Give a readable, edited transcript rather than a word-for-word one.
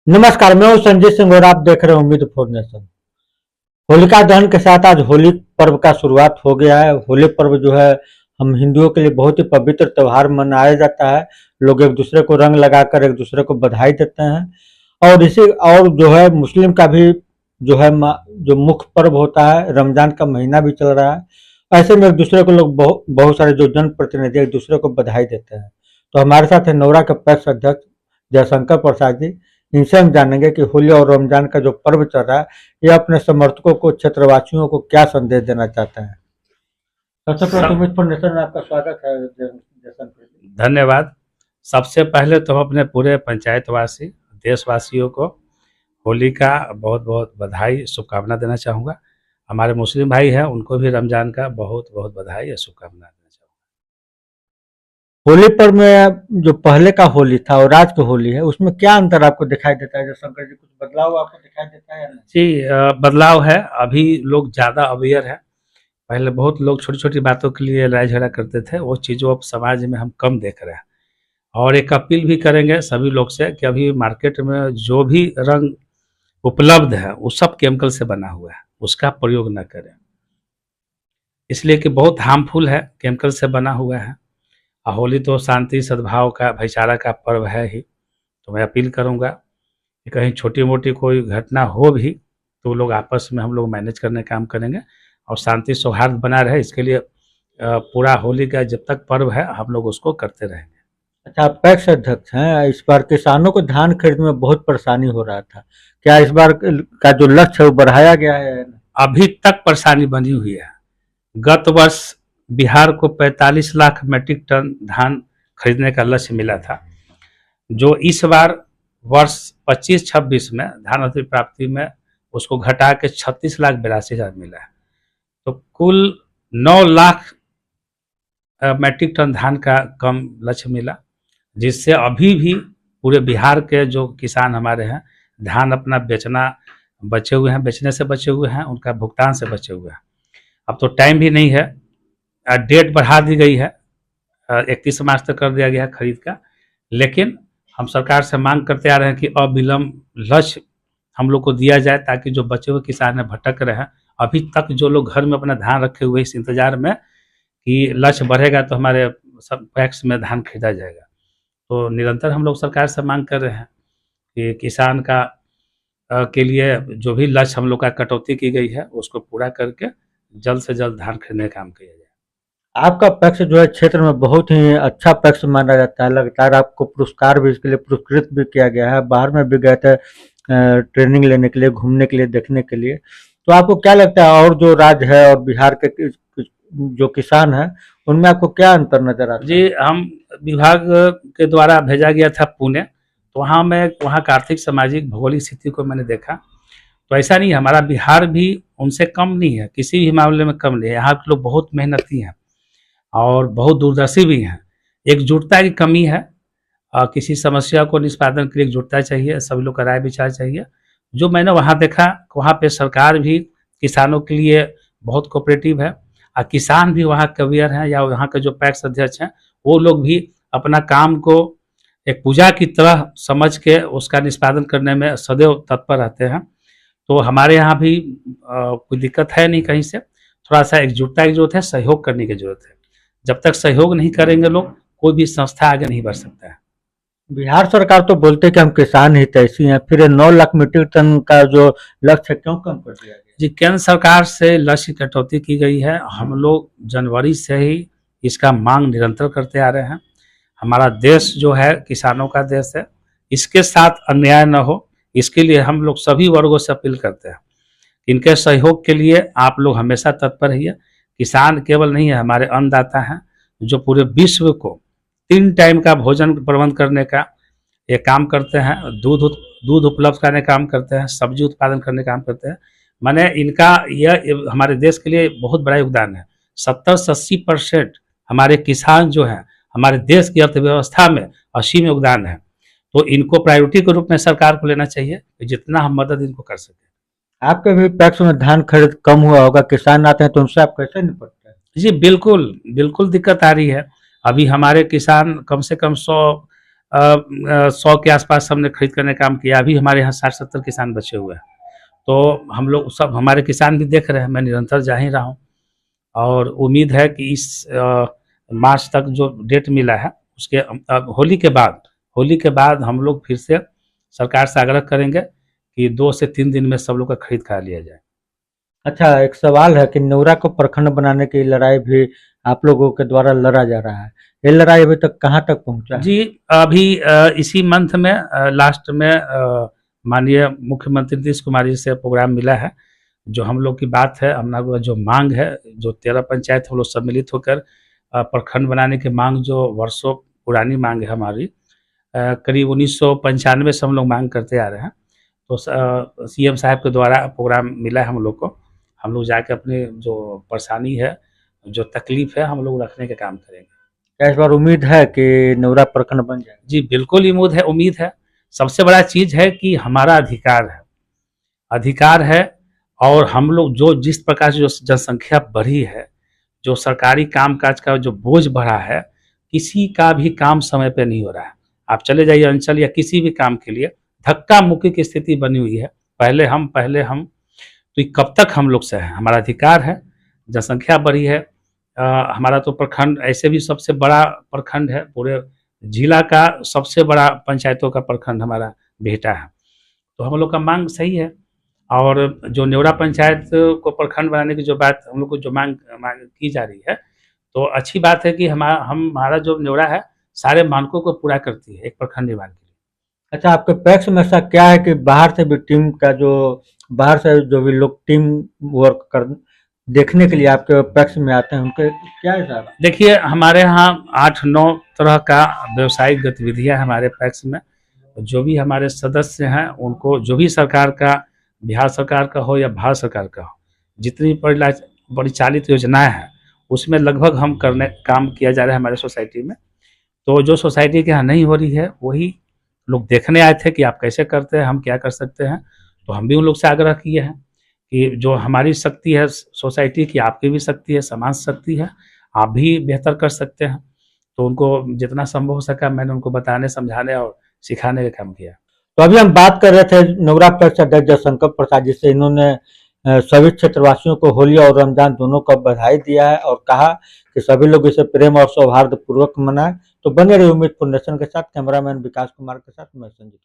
नमस्कार, मैं हूं संजय सिंह और आप देख रहे हैं उम्मीद फॉर नेशन। होलिका दहन के साथ आज होली पर्व का शुरुआत हो गया है। होली पर्व जो है हम हिंदुओं के लिए बहुत ही पवित्र त्योहार मनाया जाता है। लोग एक दूसरे को रंग लगाकर एक दूसरे को बधाई देते हैं और इसी और जो है मुस्लिम का भी जो है जो मुख्य पर्व होता है, रमजान का महीना भी चल रहा है। ऐसे में एक दूसरे को लोग बहुत सारे जो जनप्रतिनिधि एक दूसरे को बधाई देते हैं। तो हमारे साथ है नौरा के पैक्स अध्यक्ष जयशंकर प्रसाद जी। इनसे हम जानेंगे कि होली और रमजान का जो पर्व चल रहा है ये अपने समर्थकों को, क्षेत्रवासियों को क्या संदेश देना चाहता है। सबसे पहले उम्मीद फॉर नेशन में आपका स्वागत है जयशंकर जी। धन्यवाद। सबसे पहले तो अपने पूरे पंचायतवासी देशवासियों को होली का बहुत बहुत बधाई शुभकामना देना चाहूँगा। हमारे मुस्लिम भाई हैं उनको भी रमजान का बहुत बहुत बधाई या शुभकामना देना चाहूँगा। होली पर्व में जो पहले का होली था और आज की होली है उसमें क्या अंतर आपको दिखाई देता है जयशंकर जी? कुछ बदलाव आपको दिखाई देता है या नहीं? जी, बदलाव है। अभी लोग ज़्यादा अवेयर है। पहले बहुत लोग छोटी छोटी बातों के लिए लड़ाई झगड़ा करते थे, वो चीज़ों अब समाज में हम कम देख रहे हैं। और एक अपील भी करेंगे सभी लोग से कि अभी मार्केट में जो भी रंग उपलब्ध है वो सब केमिकल से बना हुआ है, उसका प्रयोग न करें, इसलिए कि बहुत हार्मफुल है, केमिकल से बना हुआ है। होली तो शांति सद्भाव का भाईचारा का पर्व है ही। तो मैं अपील करूंगा कि कहीं छोटी मोटी कोई घटना हो भी तो लोग आपस में हम लोग मैनेज करने का काम करेंगे और शांति सौहार्द बना रहे, इसके लिए पूरा होली का जब तक पर्व है हम लोग उसको करते रहेंगे। अच्छा, आप पैक्स अध्यक्ष हैं। इस बार किसानों को धान खरीदने में बहुत परेशानी हो रहा था, क्या इस बार का जो लक्ष्य है वो बढ़ाया गया है? अभी तक परेशानी बनी हुई है। गत वर्ष बिहार को 45 लाख मेट्रिक टन धान खरीदने का लक्ष्य मिला था, जो इस बार वर्ष 25-26 में धान अधिप्राप्ति में उसको घटा के 36,82,000 मिला है। तो कुल 9 लाख मेट्रिक टन धान का कम लक्ष्य मिला, जिससे अभी भी पूरे बिहार के जो किसान हमारे हैं धान अपना बेचना बचे हुए हैं, बेचने से बचे हुए हैं, उनका भुगतान से बचे हुए हैं। अब तो टाइम भी नहीं है, डेट बढ़ा दी गई है, 31 मार्च तक कर दिया गया है खरीद का। लेकिन हम सरकार से मांग करते आ रहे हैं कि अविलंब लक्ष्य हम लोग को दिया जाए, ताकि जो बचे हुए किसान हैं भटक रहे हैं, अभी तक जो लोग घर में अपना धान रखे हुए इस इंतजार में कि लक्ष्य बढ़ेगा तो हमारे सब पैक्स में धान खरीदा जाएगा। तो निरंतर हम लोग सरकार से मांग कर रहे हैं कि किसान का के लिए जो भी लक्ष्य हम लोग का कटौती की गई है उसको पूरा करके जल्द से जल्द धान खरीदने का काम किया जाए। आपका पैक्स जो है क्षेत्र में बहुत ही अच्छा पैक्स माना जाता है। लगातार आपको पुरस्कार भी इसके लिए पुरस्कृत भी किया गया है। बाहर में भी गए थे ट्रेनिंग लेने के लिए, घूमने के लिए, देखने के लिए। तो आपको क्या लगता है और जो राज्य है और बिहार के जो किसान है उनमें आपको क्या अंतर नजर आता है? जी, हम विभाग के द्वारा भेजा गया था पुणे, तो वहाँ का आर्थिक सामाजिक भौगोलिक स्थिति को मैंने देखा, तो ऐसा नहीं है, हमारा बिहार भी उनसे कम नहीं है, किसी भी मामले में कम नहीं है। यहाँ के लोग बहुत मेहनती हैं और बहुत दूरदर्शी भी हैं। एकजुटता की कमी है, किसी समस्या को निष्पादन के लिए एकजुटता चाहिए, सभी लोग का राय विचार चाहिए। जो मैंने वहाँ देखा, वहाँ पे सरकार भी किसानों के लिए बहुत कोऑपरेटिव है और किसान भी वहाँ के अवेयर हैं, या वहाँ के जो पैक्स अध्यक्ष हैं वो लोग भी अपना काम को एक पूजा की तरह समझ के उसका निष्पादन करने में सदैव तत्पर रहते हैं। तो हमारे यहाँ भी कोई दिक्कत है नहीं कहीं से। थोड़ा सा एकजुटता की जरूरत है, सहयोग करने की जरूरत है। जब तक सहयोग नहीं करेंगे लोग, कोई भी संस्था आगे नहीं बढ़ सकता है। बिहार सरकार तो बोलते कि हम किसान हितैषी हैं, फिर 9 लाख मीट्रिक टन का जो लक्ष्य है क्यों कम कर दिया गया? जी, केंद्र सरकार से लक्ष्य कटौती की गई है। हम लोग जनवरी से ही इसका मांग निरंतर करते आ रहे हैं। हमारा देश जो है किसानों का देश है, इसके साथ अन्याय न हो, इसके लिए हम लोग सभी वर्गों से अपील करते हैं। इनके सहयोग के लिए आप लोग हमेशा तत्पर रहिए। किसान केवल नहीं है, हमारे अन्नदाता हैं जो पूरे विश्व को 3 टाइम का भोजन प्रबंध करने का ये काम करते हैं, दूध उपलब्ध करने का काम करते हैं, सब्जी उत्पादन करने का काम करते हैं। माने इनका यह हमारे देश के लिए बहुत बड़ा योगदान है। 70 से 80% हमारे किसान जो हैं हमारे देश की अर्थव्यवस्था में असीम योगदान है। तो इनको प्रायोरिटी के रूप में सरकार को लेना चाहिए, जितना हम मदद इनको कर सकें। आपके भी पैक्स में धान खरीद कम हुआ होगा, किसान आते हैं तो उनसे आप कैसे निपटते हैं? जी बिल्कुल, बिल्कुल दिक्कत आ रही है। अभी हमारे किसान कम से कम 100 100 के आसपास हमने खरीद करने का काम किया। अभी हमारे यहाँ 60-70 किसान बचे हुए हैं। तो हम लोग सब, हमारे किसान भी देख रहे हैं, मैं निरंतर जा ही रहा हूँ और उम्मीद है कि इस मार्च तक जो डेट मिला है उसके होली के बाद हम लोग फिर से सरकार से आग्रह करेंगे कि 2 से 3 दिन में सब लोग का खरीद करा लिया जाए। अच्छा, एक सवाल है कि नौरा को प्रखंड बनाने की लड़ाई भी आप लोगों के द्वारा लड़ा जा रहा है। ये लड़ाई अभी तक कहाँ तक पहुँचा है? जी, अभी इसी मंथ में लास्ट में माननीय मुख्यमंत्री नीतीश कुमार जी से प्रोग्राम मिला है। जो हम लोग की बात है, हम लोग जो मांग है, जो 13 पंचायत हम लोग सम्मिलित होकर प्रखंड बनाने की मांग, जो वर्षों पुरानी मांग है हमारी, करीब 1995 से हम लोग मांग करते आ रहे हैं। तो सीएम साहब के द्वारा प्रोग्राम मिला है हम लोग को। हम लोग जाके अपने जो परेशानी है, जो तकलीफ है, हम लोग रखने का काम करेंगे। क्या इस बार उम्मीद है कि नौरा प्रखंड बन जाए? जी बिल्कुल उम्मीद है। सबसे बड़ा चीज है कि हमारा अधिकार है और हम लोग जो जिस प्रकार से जो जनसंख्या बढ़ी है, जो सरकारी कामकाज का जो बोझ बढ़ा है, किसी का भी काम समय पे नहीं हो रहा है। आप चले जाइए अंचल या किसी भी काम के लिए धक्का मुक्की की स्थिति बनी हुई है। पहले हम तो ये कब तक हम लोग से है? हमारा अधिकार है, जनसंख्या बढ़ी है। हमारा तो प्रखंड ऐसे भी सबसे बड़ा प्रखंड है, पूरे जिला का सबसे बड़ा पंचायतों का प्रखंड हमारा बेहटा है। तो हम लोग का मांग सही है और जो नेवरा पंचायत को प्रखंड बनाने की जो बात हम लोग को जो मांग की जा रही है, तो अच्छी बात है कि हमारा जो नेवरा है सारे मानकों को पूरा करती है एक प्रखंड निर्माण के लिए। अच्छा, आपके पक्ष में ऐसा क्या है कि बाहर से भी टीम का बाहर से जो भी लोग टीम वर्क कर देखने के लिए आपके पक्ष में आते हैं, उनके क्या हिसाब है? देखिए, हमारे यहाँ 8-9 तरह का व्यवसायिक गतिविधियां हमारे पैक्स में, जो भी हमारे सदस्य हैं उनको जो भी सरकार का, बिहार सरकार का हो या भारत सरकार का हो, जितनी परिचालित योजनाएं हैं उसमें लगभग हम काम किया जा रहा है हमारे सोसाइटी में। तो जो सोसाइटी के यहाँ नहीं हो रही है वही लोग देखने आए थे कि आप कैसे करते हैं, हम क्या कर सकते हैं। तो हम भी उन लोग से आग्रह किए हैं कि जो हमारी शक्ति है सोसाइटी की, आपकी भी शक्ति है, समाज शक्ति है, आप भी बेहतर कर सकते हैं। तो उनको जितना संभव हो सका मैंने उनको बताने, समझाने और सिखाने का काम किया। तो अभी हम बात कर रहे थे नौरा पक्ष अध्यक्ष जयशंकर प्रसाद जी से। इन्होंने सभी क्षेत्रवासियों को होली और रमजान दोनों को बधाई दिया है और कहा कि सभी लोग इसे प्रेम और सौहार्द पूर्वक मनाएं। तो बने रहिए उम्मीद फाउंडेशन के साथ। कैमरामैन विकास कुमार के साथ मैं संजीत।